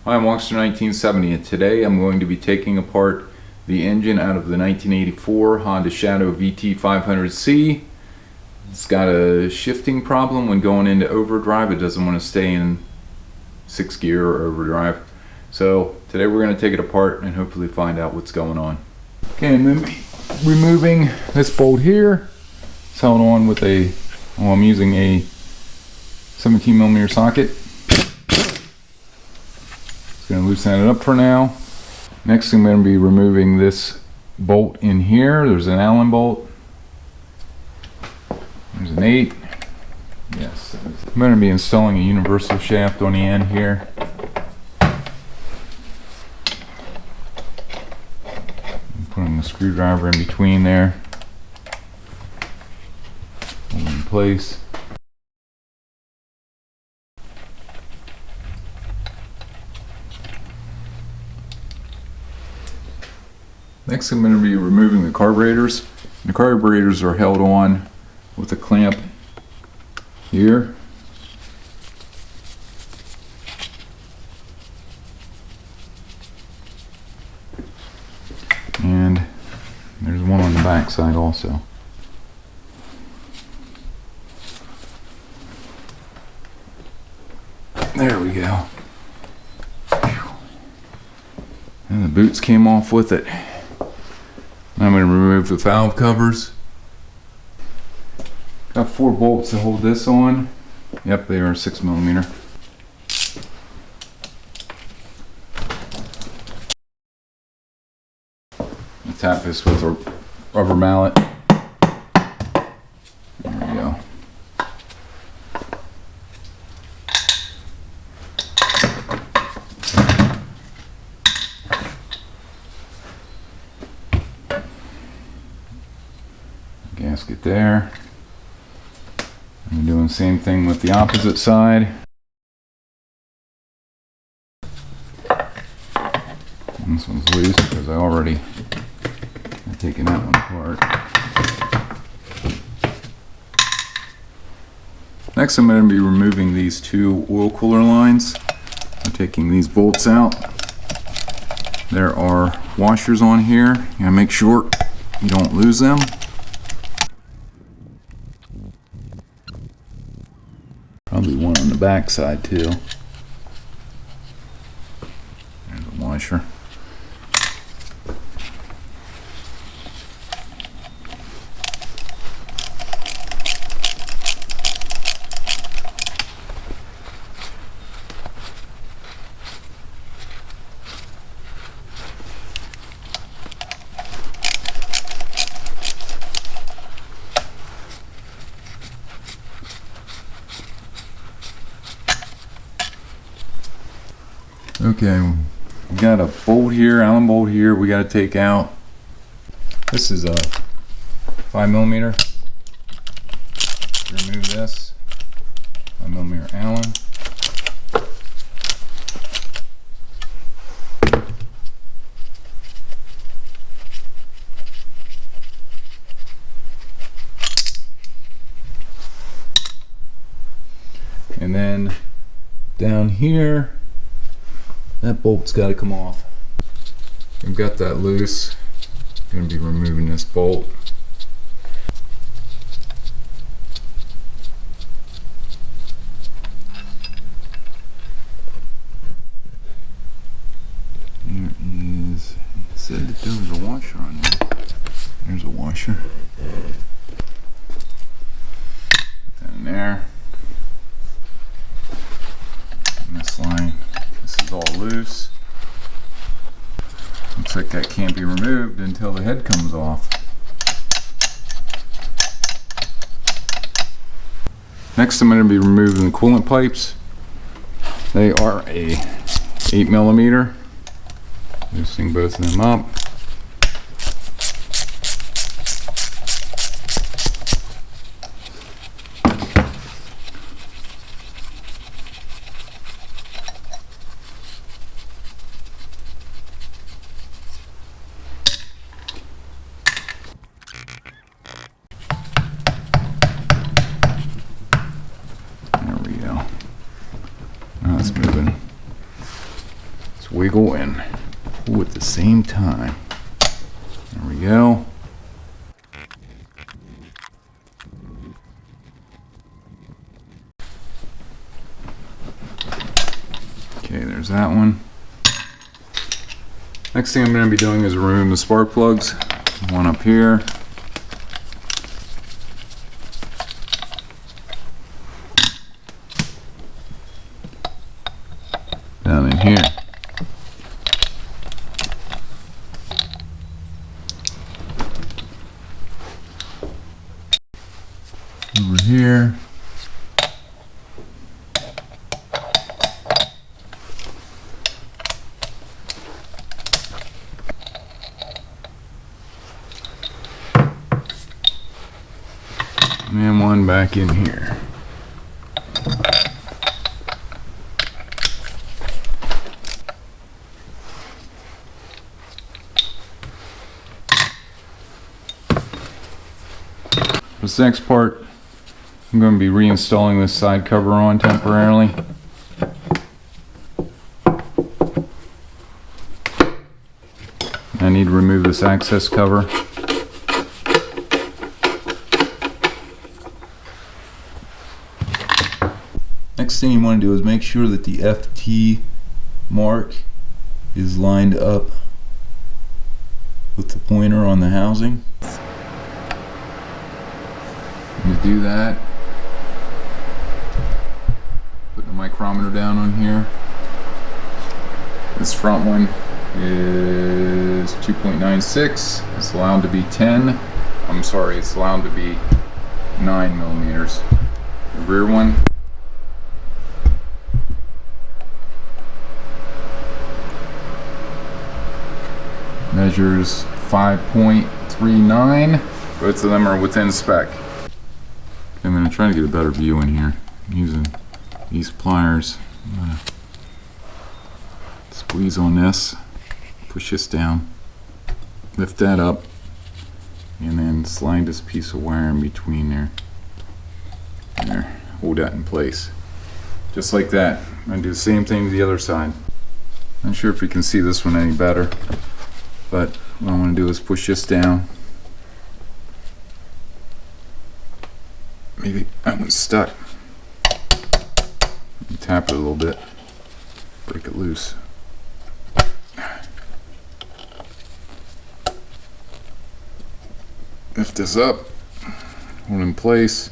Hi, I'm Monster 1970, and today I'm going to be taking apart the engine out of the 1984 Honda Shadow VT500C. It's got a shifting problem when going into overdrive. It doesn't want to stay in 6th gear or overdrive. So today we're going to take it apart and hopefully find out what's going on. Okay, I'm going to be removing this bolt here. It's held on with I'm using a 17mm socket. Just going to loosen it up for now. Next I'm going to be removing this bolt in here. There's an Allen bolt. There's an 8. Yes. I'm going to be installing a universal shaft on the end here. I'm putting the screwdriver in between there. Hold it in place. Next I'm going to be removing the carburetors. The carburetors are held on with a clamp here. And there's one on the back side also. There we go. And the boots came off with it. I'm going to remove the valve covers. Got 4 bolts to hold this on. Yep, they are 6mm. Tap this with a rubber mallet. There we go. Gasket there. I'm doing the same thing with the opposite side. And this one's loose because I already have taken that one apart. Next I'm going to be removing these 2 oil cooler lines. I'm taking these bolts out. There are washers on here. You gotta make sure you don't lose them. Probably one on the back side too. There's a washer. Okay, we got a bolt here, Allen bolt here, we got to take out. This is a 5mm. Remove this. 5mm Allen. And then down here, that bolt's got to come off. I've got that loose. I'm going to be removing this bolt. There is, it said that there was a washer on there. There's a washer. Put that in there. And this line. This is all loose. Looks like that can't be removed until the head comes off. Next I'm going to be removing the coolant pipes. They are a 8mm. Loosening both of them up. There we go. Now it's moving. Let's wiggle and pull at the same time. There we go. Okay, there's that one. Next thing I'm going to be doing is remove the spark plugs. One up here. Down in here. Over here. And one back in here. This next part, I'm going to be reinstalling this side cover on temporarily. I need to remove this access cover. Next thing you want to do is make sure that the FT mark is lined up with the pointer on the housing. To do that, put the micrometer down on here. This front one is 2.96. It's allowed to be 10. I'm sorry, it's allowed to be 9 millimeters. The rear one measures 5.39. Both of them are within spec. I'm going to try to get a better view in here using these pliers. I'm going to squeeze on this, push this down, lift that up, and then slide this piece of wire in between there. There, hold that in place. Just like that. I'm going to do the same thing to the other side. Not sure if you can see this one any better, but what I want to do is push this down. Maybe that one's stuck. Tap it a little bit, break it loose. Lift this up, hold it in place.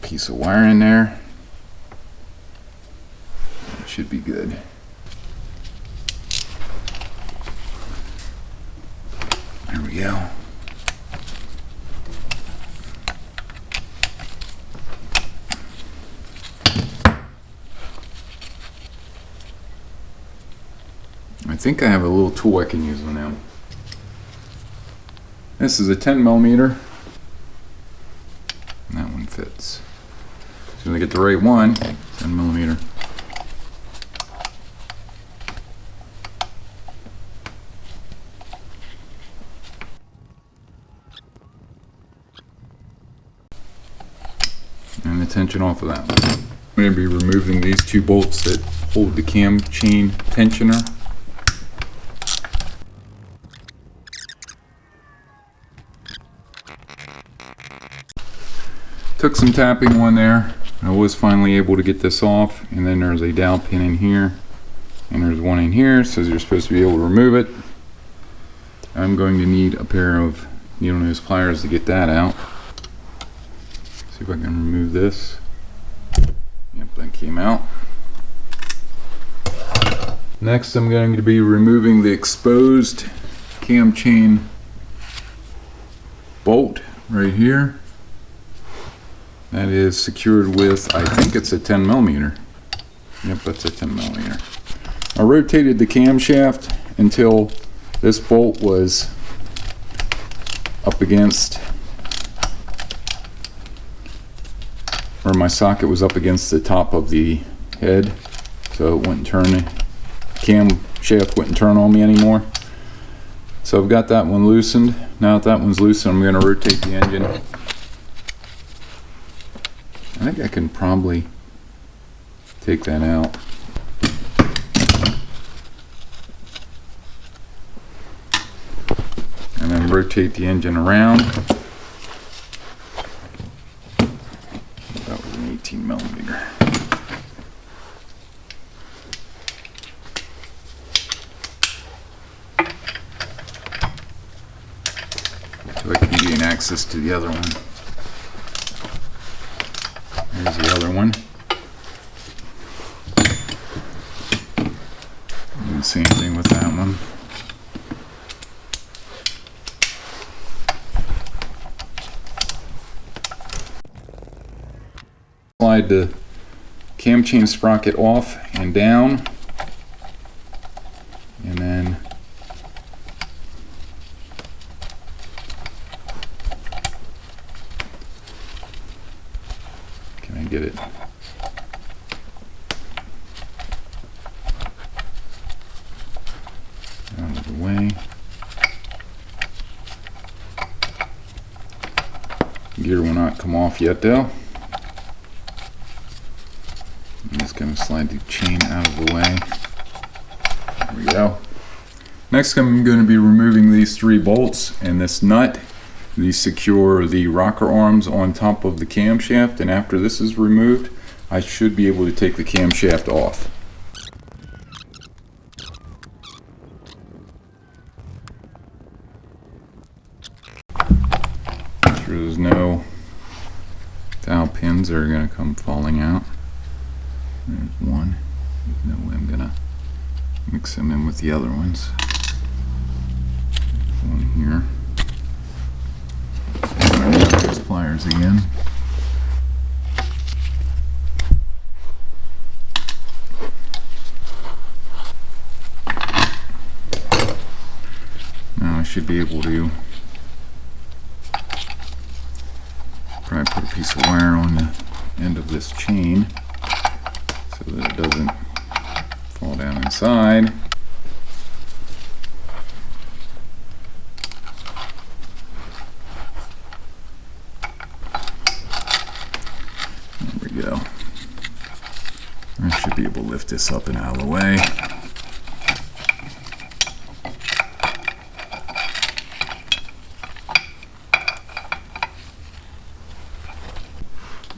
Piece of wire in there. It should be good. There we go. I think I have a little tool I can use on them. This is a 10 millimeter. And that one fits. So to get the right one, 10 millimeter. And the tension off of that one. I'm going to be removing these two bolts that hold the cam chain tensioner. Took some tapping on there. I was finally able to get this off, and then there's a dowel pin in here, and there's one in here. It says you're supposed to be able to remove it. I'm going to need a pair of needle nose pliers to get that out. See if I can remove this. Yep, that came out. Next, I'm going to be removing the exposed cam chain bolt right here. That is secured with, I think it's a 10 millimeter. Yep, that's a 10 millimeter. I rotated the camshaft until this bolt was up against, or my socket was up against the top of the head, so it wouldn't turn, the camshaft wouldn't turn on me anymore. So I've got that one loosened. Now that that one's loosened, I'm going to rotate the engine. I think I can probably take that out. And then rotate the engine around. That was an 18 millimeter. So I can gain access to the other one. There's the other one. And same thing with that one. Slide the cam chain sprocket off and down, and then can I get it? Out of the way. Gear will not come off yet though. I'm just going to slide the chain out of the way. There we go. Next I'm going to be removing these 3 bolts and this nut. These secure the rocker arms on top of the camshaft, and after this is removed I should be able to take the camshaft off. Make sure there's no dowel pins that are going to come falling out. There's one. There's no way I'm gonna mix them in with the other ones. There's one here. There's pliers again. Now I should be able to probably put a piece of wire on the end of this chain, so that it doesn't fall down inside. There we go. I should be able to lift this up and out of the way.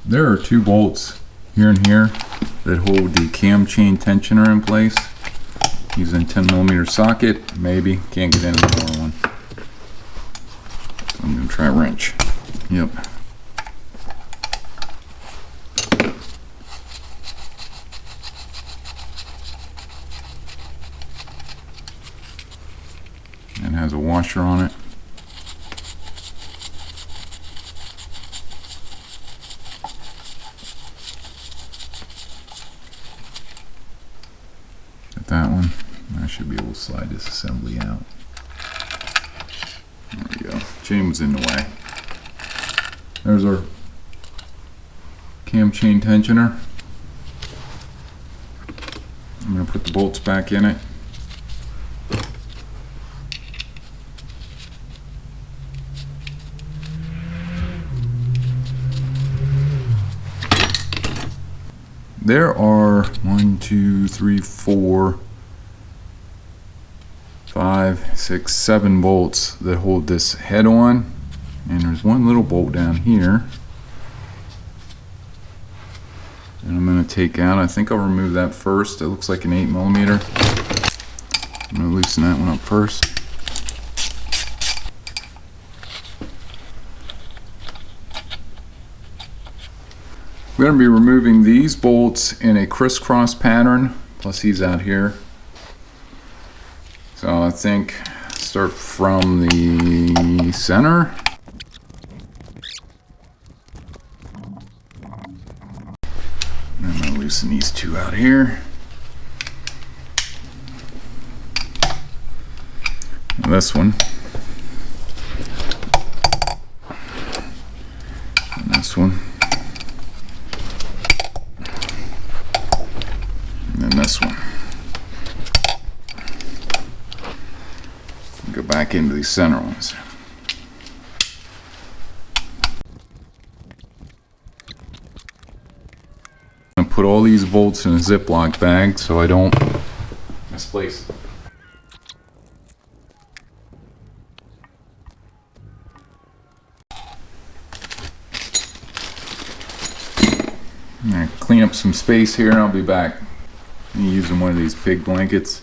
There are 2 bolts here and here that hold the cam chain tensioner in place. Using 10mm socket, maybe. Can't get into the more one. So I'm going to try a wrench. Yep. And has a washer on it. That one, I should be able to slide this assembly out. There we go. Chain was in the way. There's our cam chain tensioner. I'm going to put the bolts back in it. There are 1, 2, 3, 4, 5, 6, 7 bolts that hold this head on, and there's one little bolt down here and I'm going to take out. I think I'll remove that first. It looks like an 8mm. I'm going to loosen that one up first. We're going to be removing these bolts in a crisscross pattern, plus these out here. So I think start from the center. I'm going to loosen these 2 out here. And this one. And this one. And this one. Go back into these center ones. put all these bolts in a Ziploc bag so I don't misplace them. I'm going to clean up some space here and I'll be back. I'm using one of these big blankets.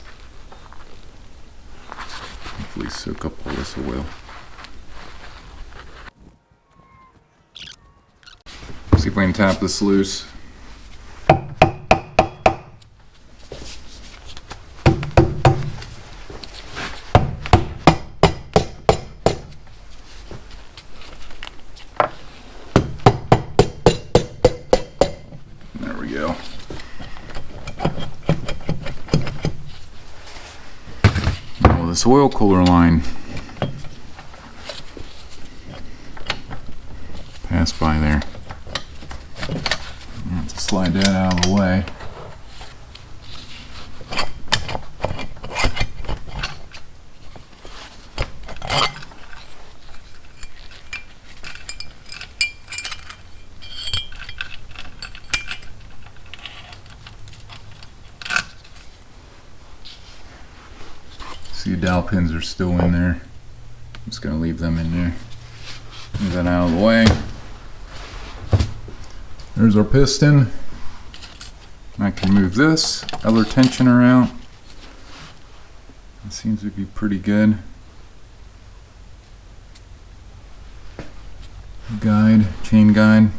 Hopefully soak up all this oil. See if we can tap this loose. There we go. Now this oil cooler line passed by there. I have to slide that out of the way. See, the dowel pins are still in there. I'm just going to leave them in there. Move that out of the way. There's our piston. I can move this other tensioner out. It seems to be pretty good. Guide, chain guide.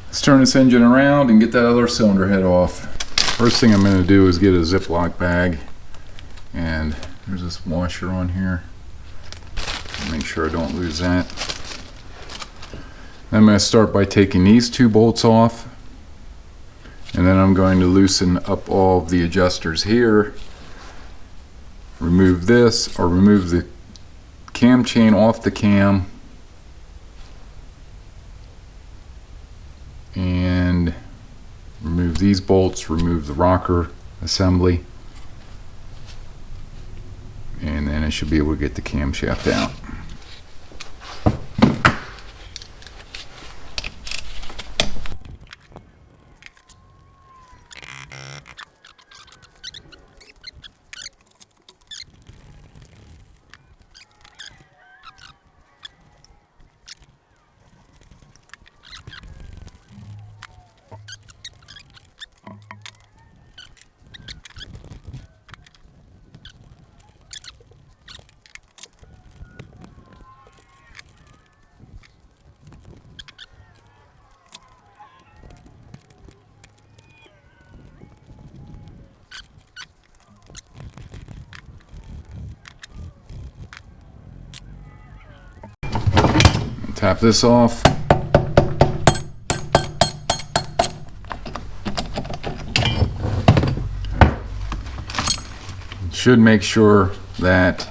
Let's turn this engine around and get that other cylinder head off. First thing I'm going to do is get a Ziploc bag, and there's this washer on here. Make sure I don't lose that. I'm going to start by taking these two bolts off, and then I'm going to loosen up all of the adjusters here. Remove this, or remove the cam chain off the cam, and remove these bolts, remove the rocker assembly, and then I should be able to get the camshaft out. Tap this off. Should make sure that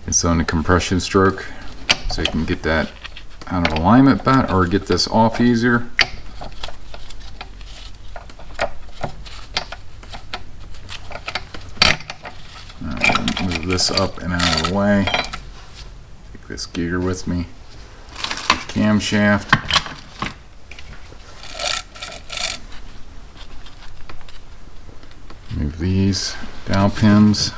it's on the compression stroke so you can get that out of alignment better, or get this off easier. Move this up and out of the way. This gear with me, camshaft, move these dowel pins,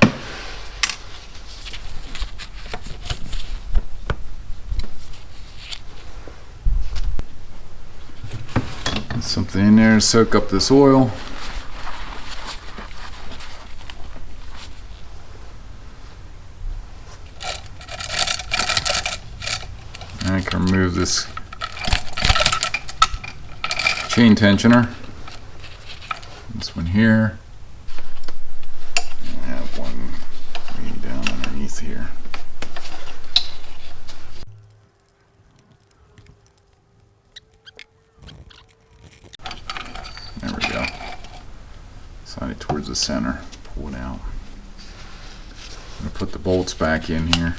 there's something in there to soak up this oil. I can remove this chain tensioner. This one here. I have one way down underneath here. There we go. Slide it towards the center. Pull it out. I'm going to put the bolts back in here.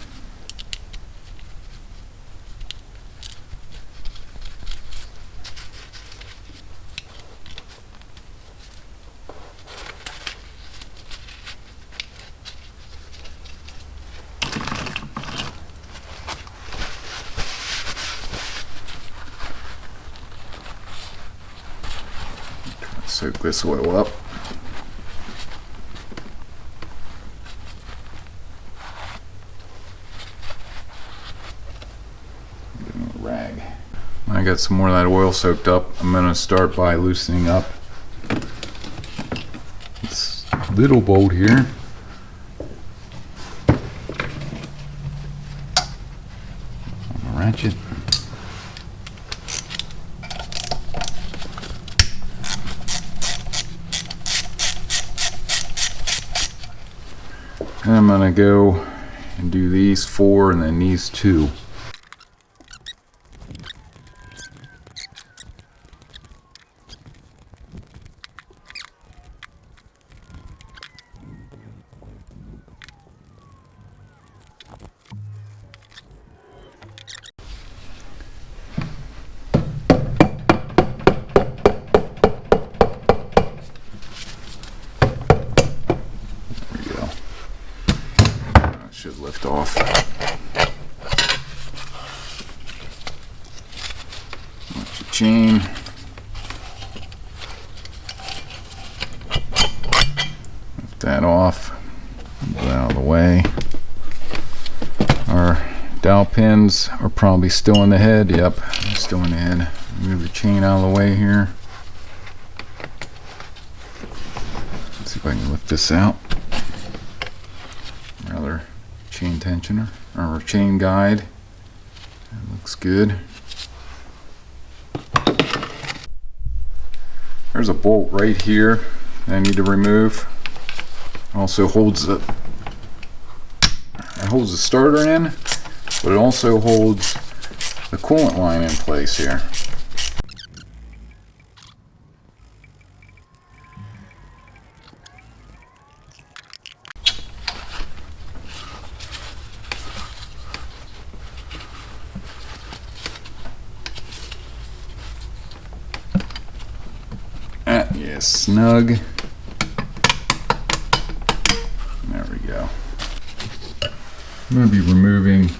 Soak this oil up. Give me a rag. When I got some more of that oil soaked up, I'm going to start by loosening up this little bolt here. Ratchet. And I'm going to go and do these 4 and then these 2. Should lift off. Watch your chain. Lift that off. Get out of the way. Our dowel pins are probably still in the head. Yep, still in the head. Move the chain out of the way here. Let's see if I can lift this out. Rather chain tensioner or chain guide. That looks good. There's a bolt right here that I need to remove. Also holds the starter in, but it also holds the coolant line in place here. Yeah, snug. There we go. I'm going to be removing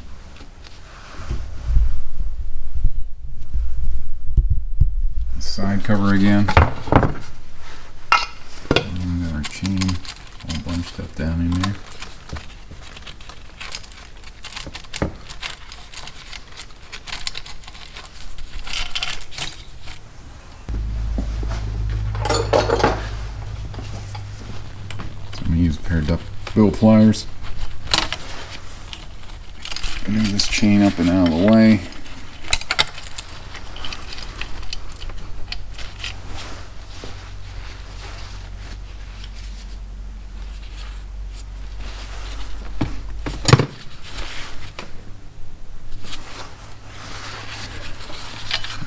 the side cover again. And got our chain all bunched up down in there. Use a pair of duckbill pliers. Move this chain up and out of the way.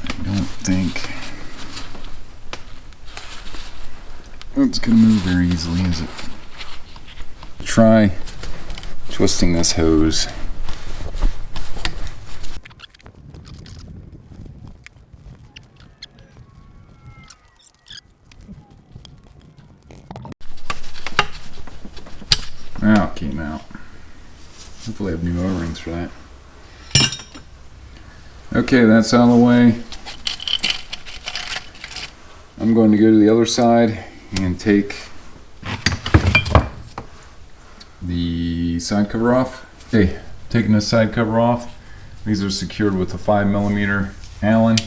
I don't think it's going to move very easily, is it? Try twisting this hose. Now it came out. Hopefully I have new O-rings for that. Okay, that's out of the way. I'm going to go to the other side and take the side cover off. Okay, taking the side cover off. These are secured with a 5mm Allen.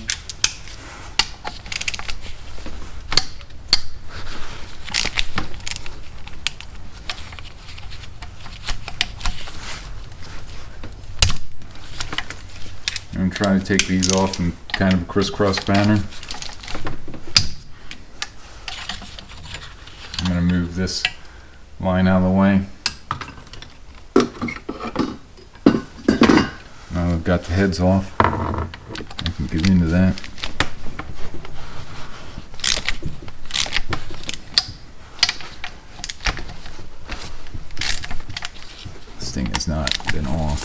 I'm trying to take these off in kind of a crisscross pattern. I'm going to move this line out of the way. Now I've got the heads off, I can get into that. This thing has not been off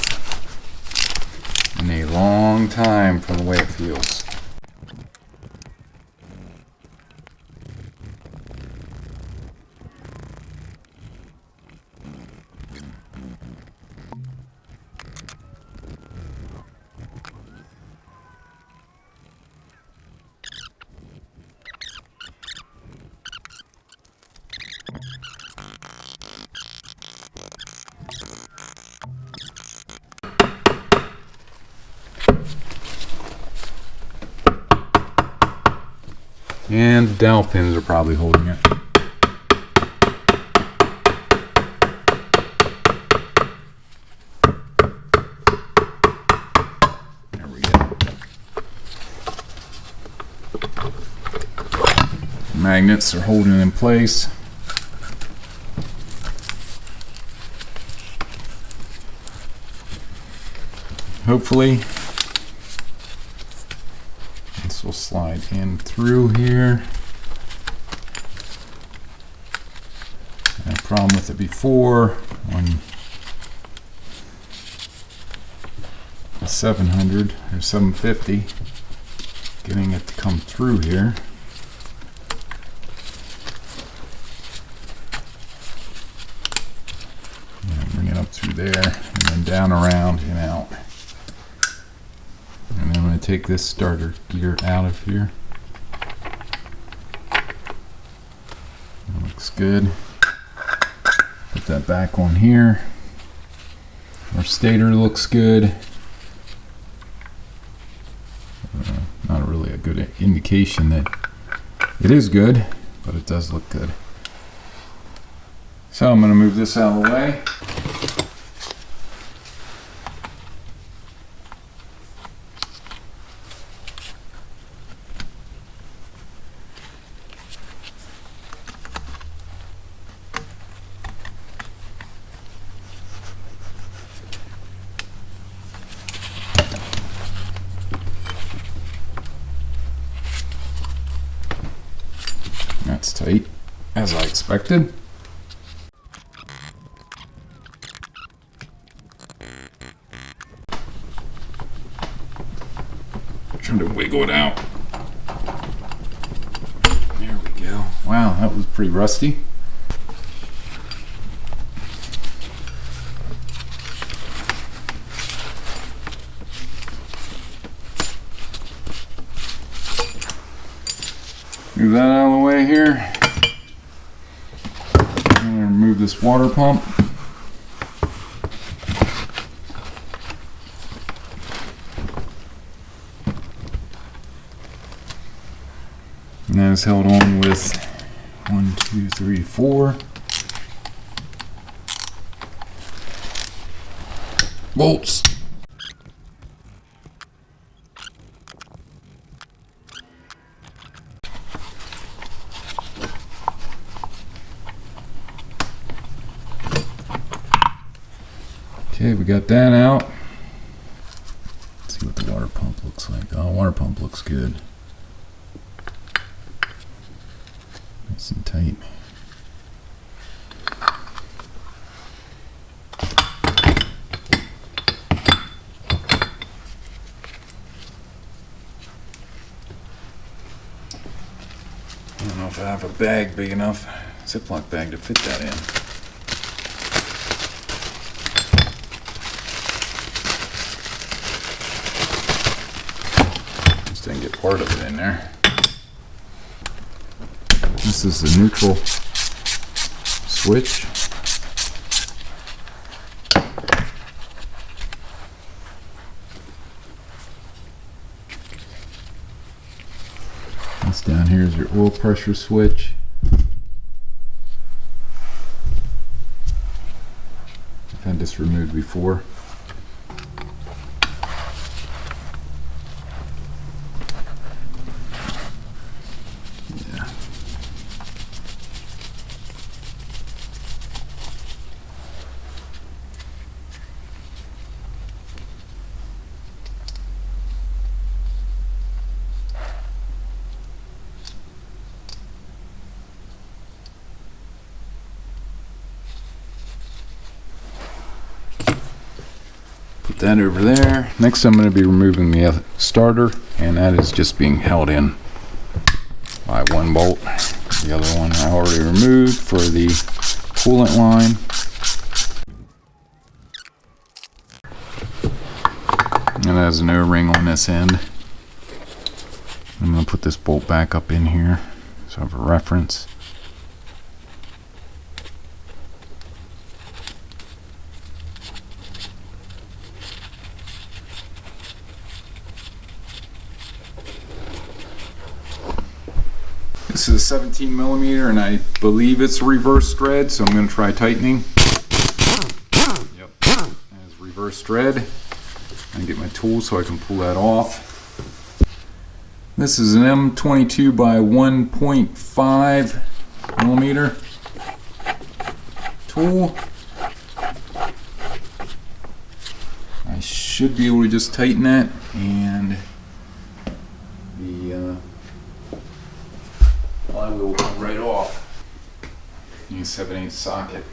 in a long time from the way it feels. And the dowel pins are probably holding it. There we go. Magnets are holding it in place. Hopefully this will slide in through here. I had a problem with it before on the 700 or 750, getting it to come through here. And bring it up through there and then down around and out. And I'm going to take this starter gear out of here. That looks good. Put that back on here. Our stator looks good. Not really a good indication that it is good, but it does look good. So I'm going to move this out of the way. That's tight, as I expected. Trying to wiggle it out. There we go. Wow, that was pretty rusty. Move that out of the way here. I'm going to remove this water pump. And that is held on with 1, 2, 3, 4 bolts. Okay, we got that out. Let's see what the water pump looks like. Oh, water pump looks good. Nice and tight. I don't know if I have a bag big enough, Ziploc bag, to fit that in. Didn't get part of it in there. This is the neutral switch. This down here is your oil pressure switch. I've had this removed before. That over there. Next I'm going to be removing the starter, and that is just being held in by one bolt. The other one I already removed for the coolant line. And it has an O-ring on this end. I'm going to put this bolt back up in here so I have a reference. This is a 17 millimeter, and I believe it's reverse thread, so I'm going to try tightening. Yep, as reverse thread. And get my tool so I can pull that off. This is an M22 by 1.5 millimeter tool. I should be able to just tighten that, and the flywheel will come right off. Use 7/8 socket.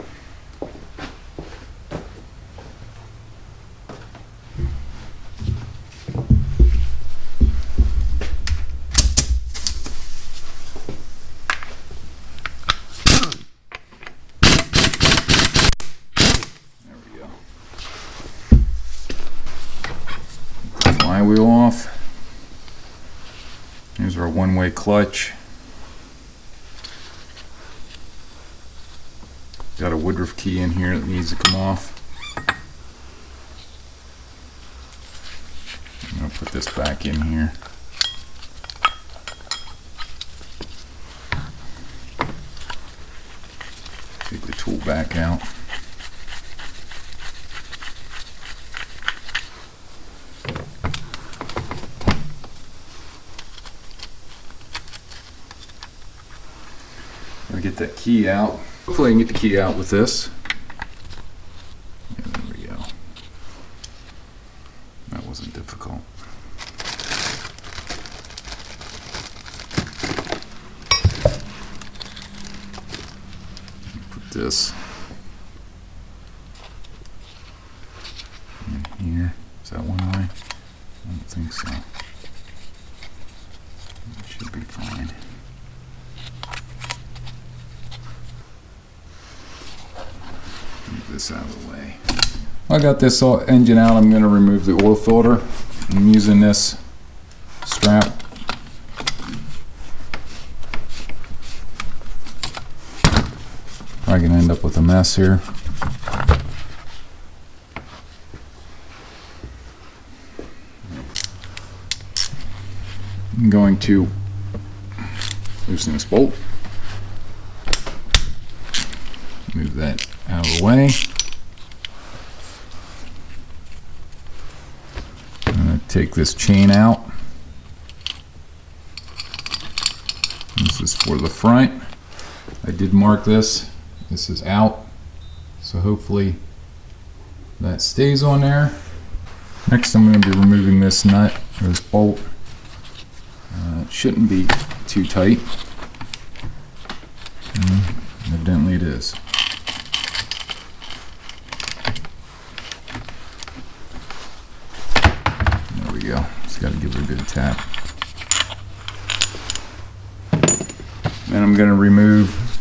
Flywheel off. Here's our one-way clutch. Got a Woodruff key in here that needs to come off. I'm going to put this back in here. Take the tool back out. Get that key out. Hopefully I can get the key out with this. Yeah, there we go. That wasn't difficult. Put this in here. Is that one way? I don't think so. It should be fine. This out of the way. I got this engine out. I'm going to remove the oil filter. I'm using this strap. Probably going to end up with a mess here. I'm going to loosen this bolt. Move that out of the way. I'm going to take this chain out. This is for the front. I did mark this. This is out. So hopefully that stays on there. Next I'm going to be removing this nut, or this bolt. It shouldn't be too tight. Evidently it is. There we go. Just got to give it a good tap. Then I'm going to remove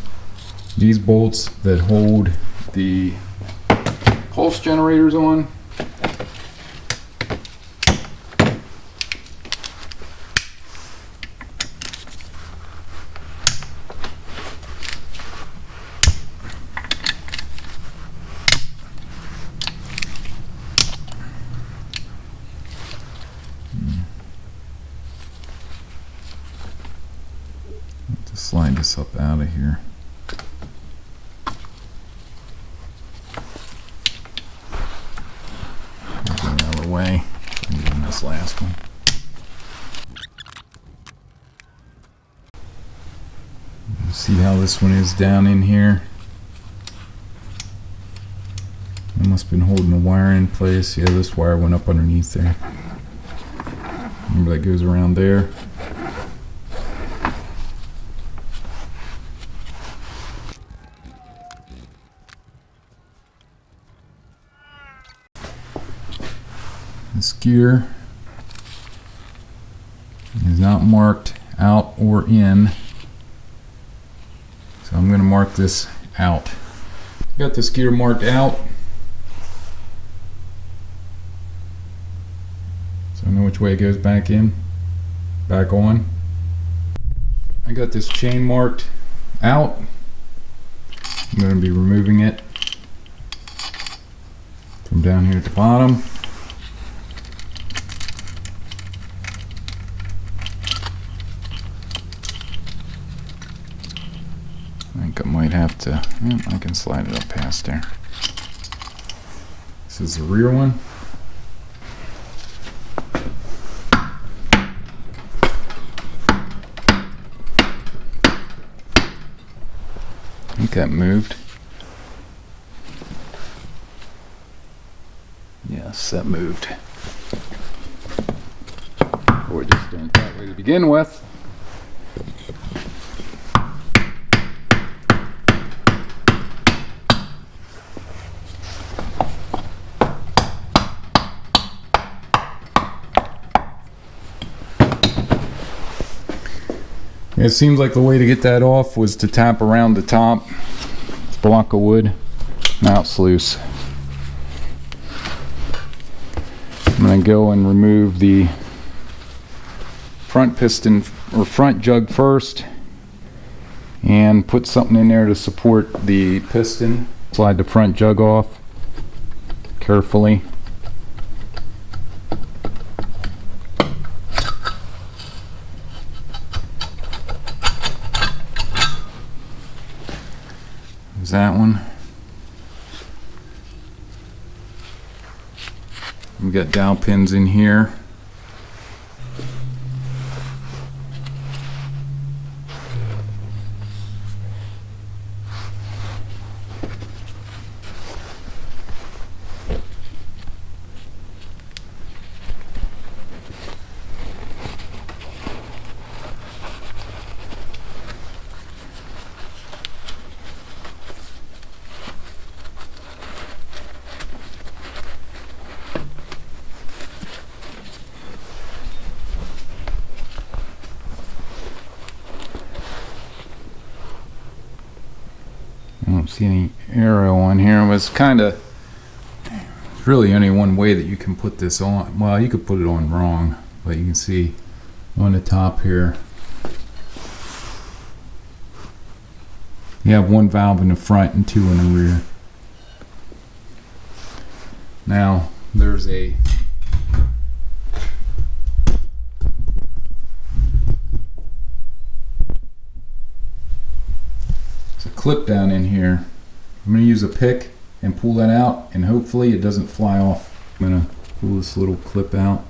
these bolts that hold the pulse generators on. Slide this up out of here. Get it out of the way. I'm doing this last one. See how this one is down in here? I must have been holding the wire in place. Yeah, this wire went up underneath there. Remember that goes around there. This gear is not marked out or in, so I'm going to mark this out. Got this gear marked out, so I know which way it goes back in, back on. I got this chain marked out. I'm going to be removing it from down here at the bottom. think I might have to, I can slide it up past there. This is the rear one. I think that moved. Yes, that moved. Or just don't that way to begin with. It seems like the way to get that off was to tap around the top block of wood. Now it's loose. I'm going to go and remove the front piston or front jug first and put something in there to support the piston. Slide the front jug off carefully. There's that one. We've got dowel pins in here. I don't see any arrow on here. It was kind of really only one way that you can put this on. Well, you could put it on wrong, but you can see on the top here you have one valve in the front and two in the rear. Now there's a clip down in here. I'm going to use a pick and pull that out, and hopefully it doesn't fly off. I'm going to pull this little clip out.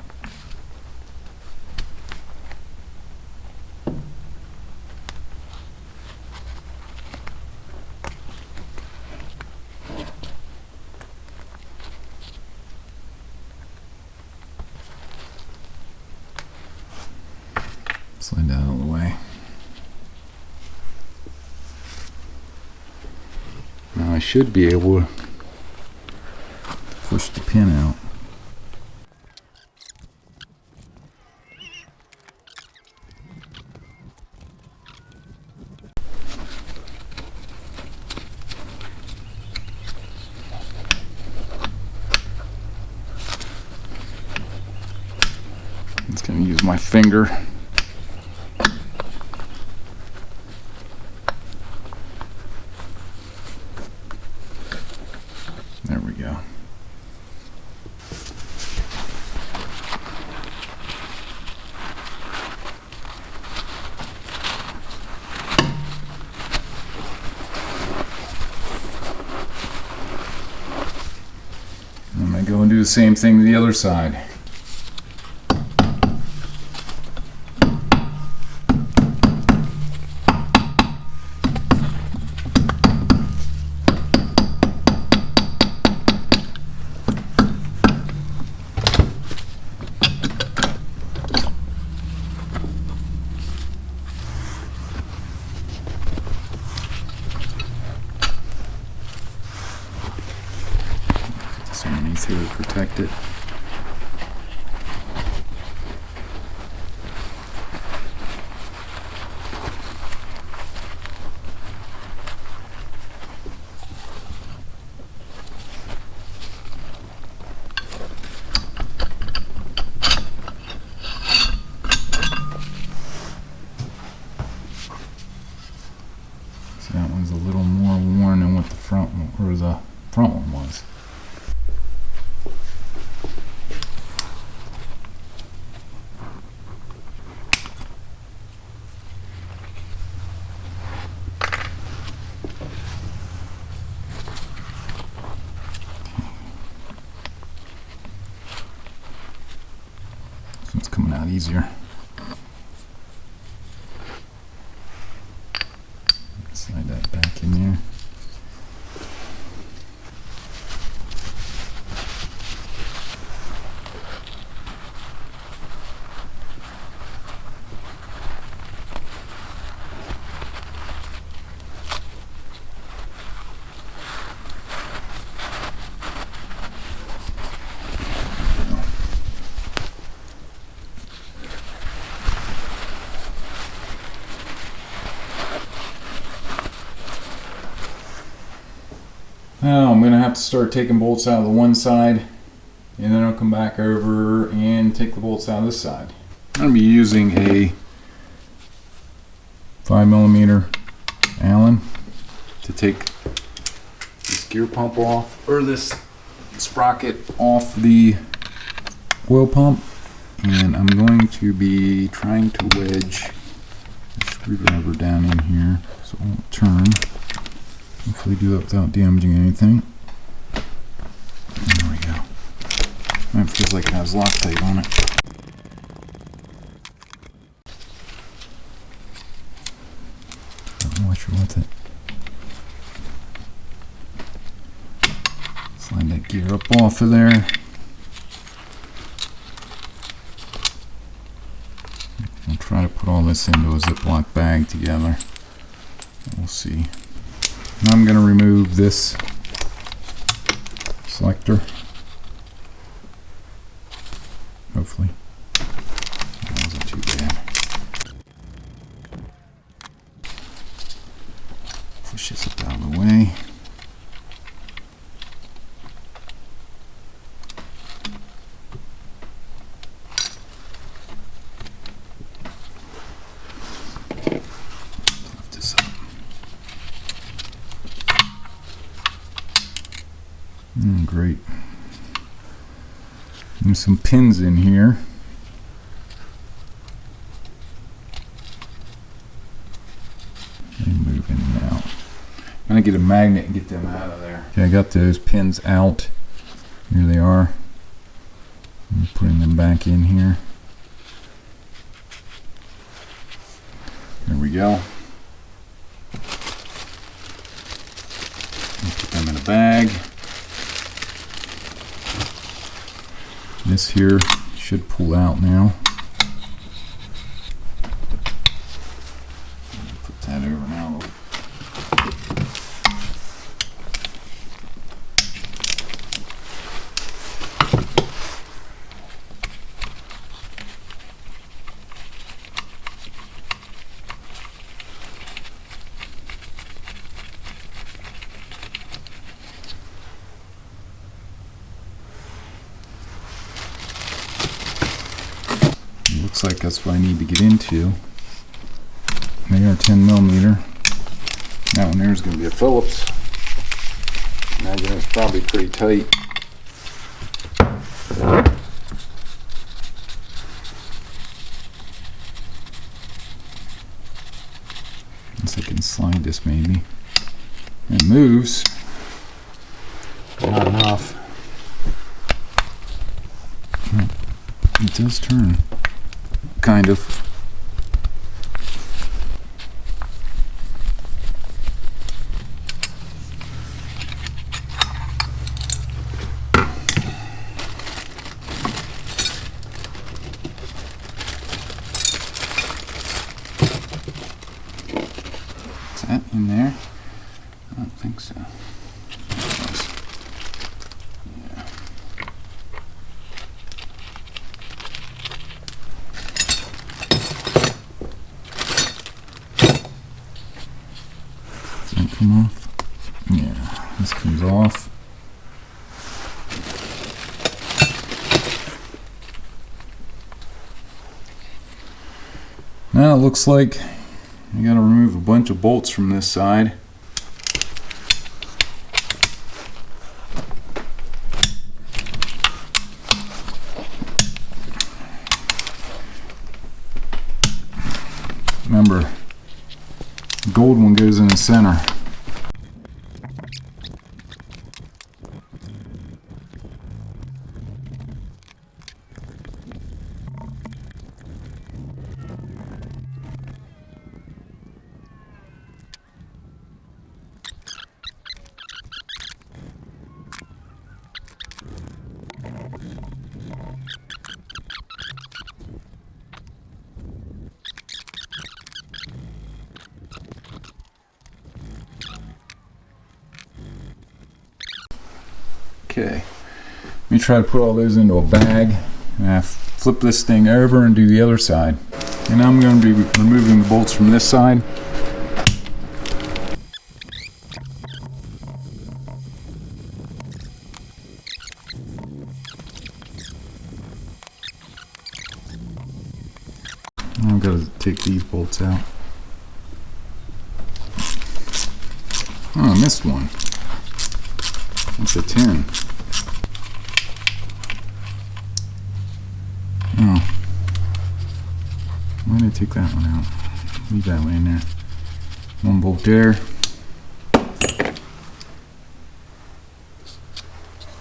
Slide that out of the way. Now I should be able to push the pin out. I'm just going to use my finger. There we go. I'm going to go and do the same thing to the other side. Underneath here to protect it. So that one's a little more worn than what the front one, or the front one was. out easier. Slide that back in there. Now I'm going to have to start taking bolts out of the one side, and then I'll come back over and take the bolts out of this side. I'm going to be using a 5mm Allen to take this gear pump off, or this sprocket off the oil pump, and I'm going to be trying to wedge the screwdriver down in here so it won't turn. Hopefully do that without damaging anything. There we go. That feels like it has Loctite on it. Don't watch with it. Slide that gear up off of there. I'll try to put all this into a Ziploc bag together. We'll see. Now I'm going to remove this selector. Hopefully. That wasn't too bad. Push this up out of the way. Lift this up. Great. There's some pins in here. They move in and out. I'm gonna get a magnet and get them out of there. Okay, I got those pins out. Here they are. I'm putting them back in here. There we go. Put them in a bag. This here should pull out now. Put that over now. Looks like that's what I need to get into. They are 10mm. That one there is going to be a Phillips. Imagine it's probably pretty tight. Guess I can slide this maybe. It moves, but not enough. It does turn. Kind of. Is that in there? I don't think so. Come off. Yeah, this comes off. Now it looks like I gotta remove a bunch of bolts from this side. Remember, the gold one goes in the center. Okay, let me try to put all those into a bag, and I flip this thing over and do the other side. And I'm going to be removing the bolts from this side. I've got to take these bolts out. Oh, I missed one. That's a 10. Oh. Why did I take that one out? Leave that one in there. One bolt there. I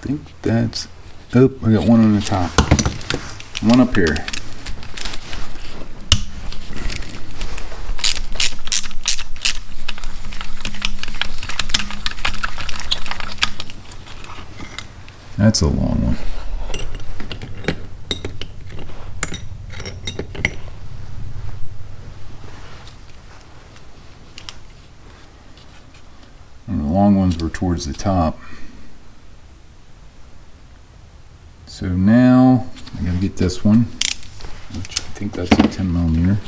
think that's... Oh, I got one on the top. One up here. That's a long one. And the long ones were towards the top. So now I gotta get this one, which I think that's a 10 millimeter.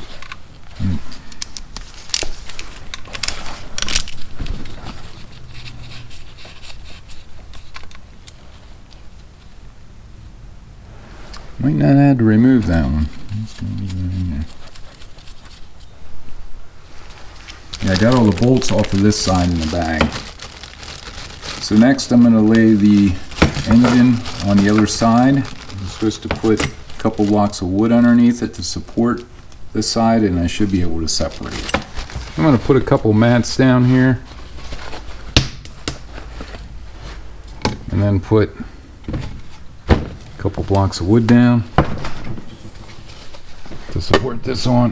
Might not have to remove that one. I'm just gonna leave that in there. Yeah, I got all the bolts off of this side in the bag. So next I'm gonna lay the engine on the other side. I'm supposed to put a couple blocks of wood underneath it to support this side, and I should be able to separate it. I'm gonna put a couple mats down here, and then put couple blocks of wood down to support this on.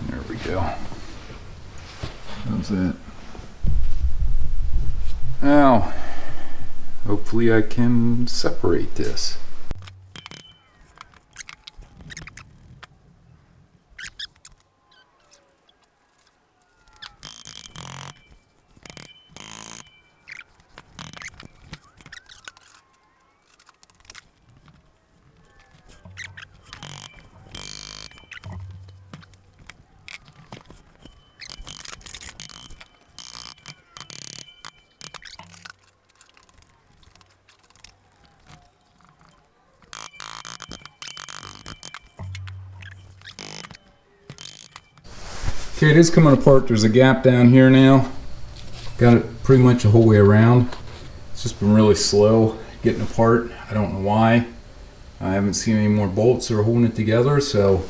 There we go. How's that? Now, hopefully I can separate this. Okay, it is coming apart. There's a gap down here now. Got it pretty much the whole way around. It's just been really slow getting apart. I don't know why. I haven't seen any more bolts that are holding it together, so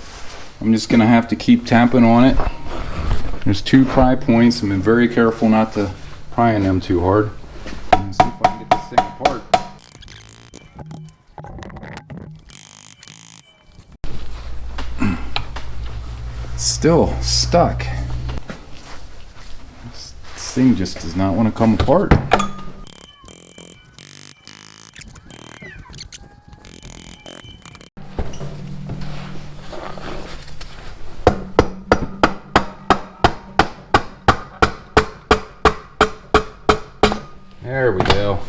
I'm just gonna have to keep tapping on it. There's two pry points. I've been very careful not to pry on them too hard. And see if I can get this thing apart. Still stuck. This thing just does not want to come apart. There we go.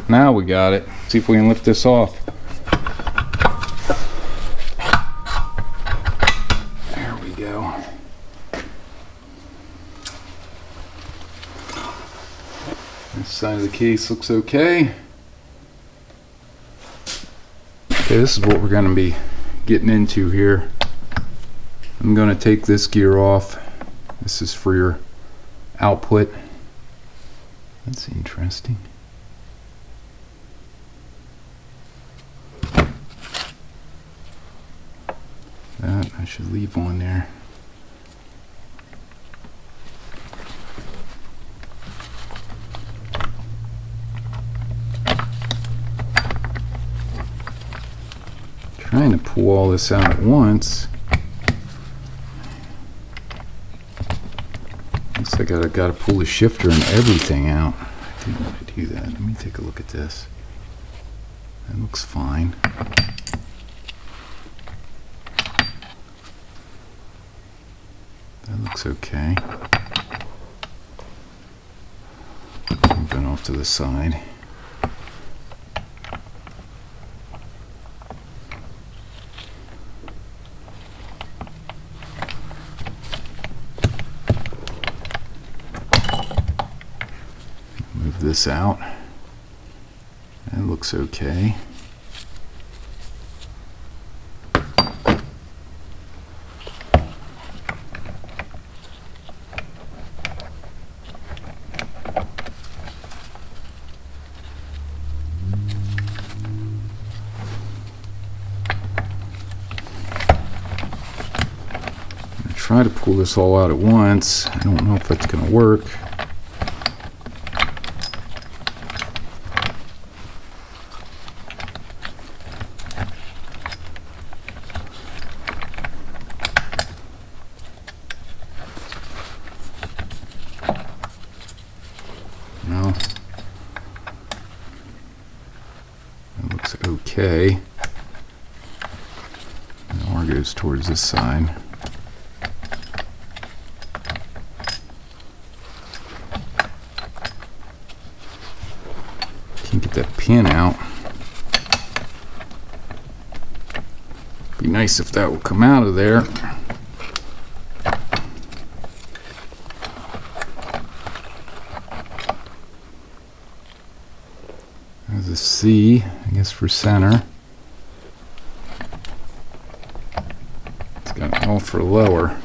Now we got it. See if we can lift this off. This side of the case looks okay. Okay, this is what we're going to be getting into here. I'm going to take this gear off. This is for your output. That's interesting. That I should leave on there. Trying to pull all this out at once. Looks like I got to pull the shifter and everything out. I didn't want to do that. Let me take a look at this. That looks fine. That looks okay. Moving off to the side. Move this out. That looks okay. Try to pull this all out at once. I don't know if that's going to work. No. That looks okay. The R goes towards this side. Get that pin out. Be nice if that will come out of there. There's a C, I guess, for center. It's got an L for lower.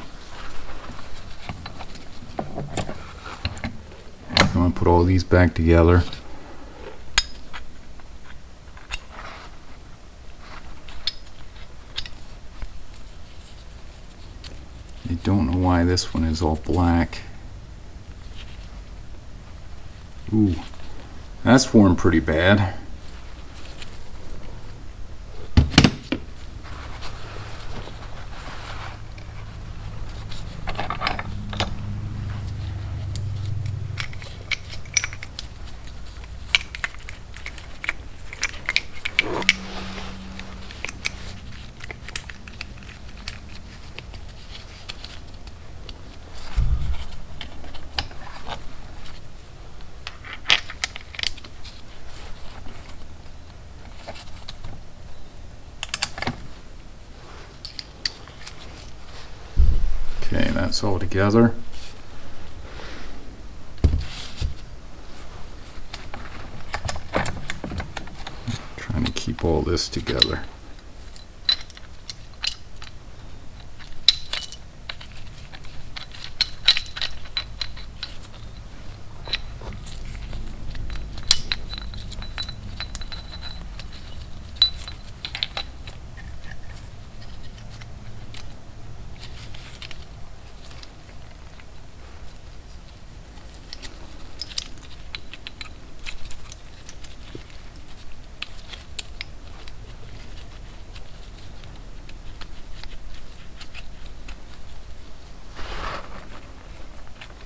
I'm going to put all these back together. I don't know why this one is all black. Ooh, that's worn pretty bad. Okay, that's all together. Trying to keep all this together.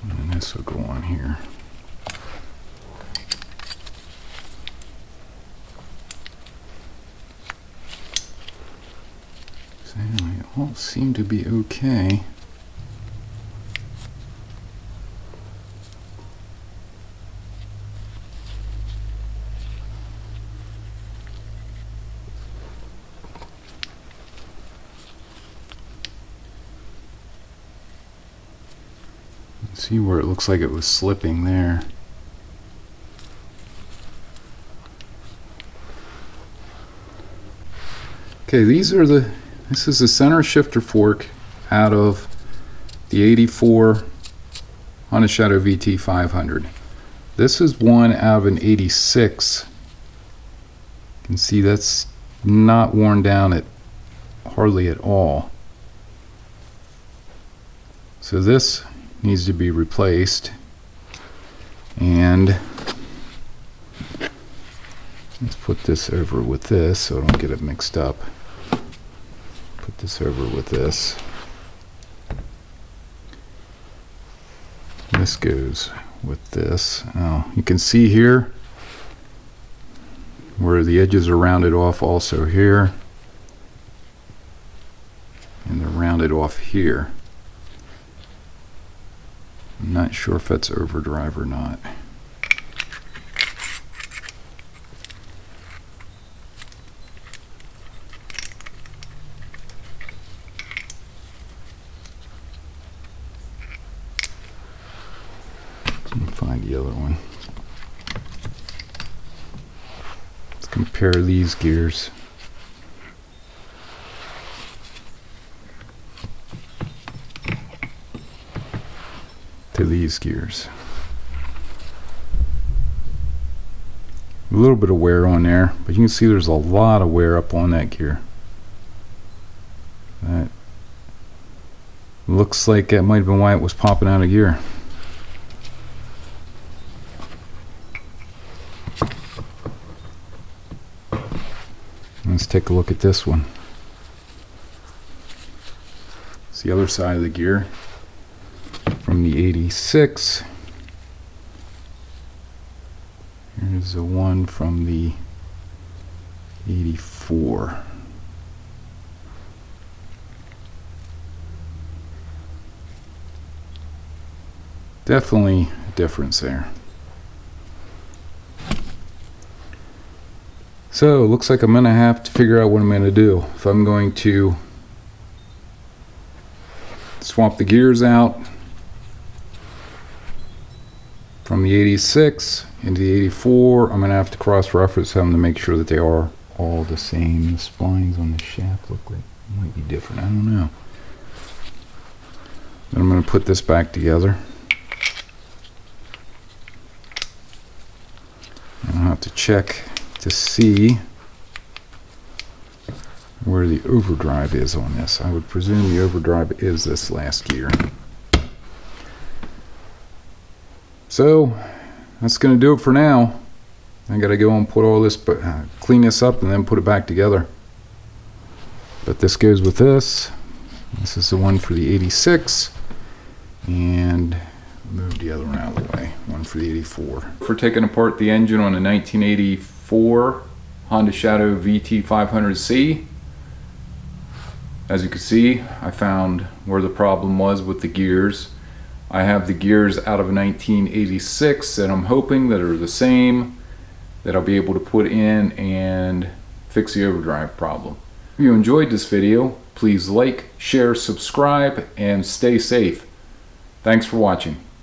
And this will go on here. So anyway, it all seem to be okay. See where it looks like it was slipping there. Okay, this is the center shifter fork out of the '84 Honda Shadow VT 500. This is one out of an 86. You can see that's not worn down at hardly at all. So this needs to be replaced, and let's put this over with this so I don't get it mixed up. Put this over with this. This goes with this. Now you can see here where the edges are rounded off also here, and they're rounded off here. I'm not sure if that's Overdrive or not. Let me find the other one. Let's compare these gears. To these gears. A little bit of wear on there, but you can see there's a lot of wear up on that gear. That looks like that might have been why it was popping out of gear. Let's take a look at this one. It's the other side of the gear. From the 86. Here's the one from the 84. Definitely a difference there. So it looks like I'm gonna have to figure out what I'm gonna do. If I'm going to swap the gears out from the 86 into the 84, I'm going to have to cross-reference them to make sure that they are all the same. The splines on the shaft look like it might be different. I don't know. Then I'm going to put this back together. I'll have to check to see where the overdrive is on this. I would presume the overdrive is this last gear. So that's going to do it for now. I got to go and put all this, clean this up, and then put it back together. But this goes with this. This is the one for the 86, and move the other one out of the way. One for the 84. For taking apart the engine on a 1984 Honda Shadow VT500C. As you can see, I found where the problem was with the gears. I have the gears out of a 1986 that I'm hoping that are the same, that I'll be able to put in and fix the overdrive problem. If you enjoyed this video, please like, share, subscribe, and stay safe. Thanks for watching.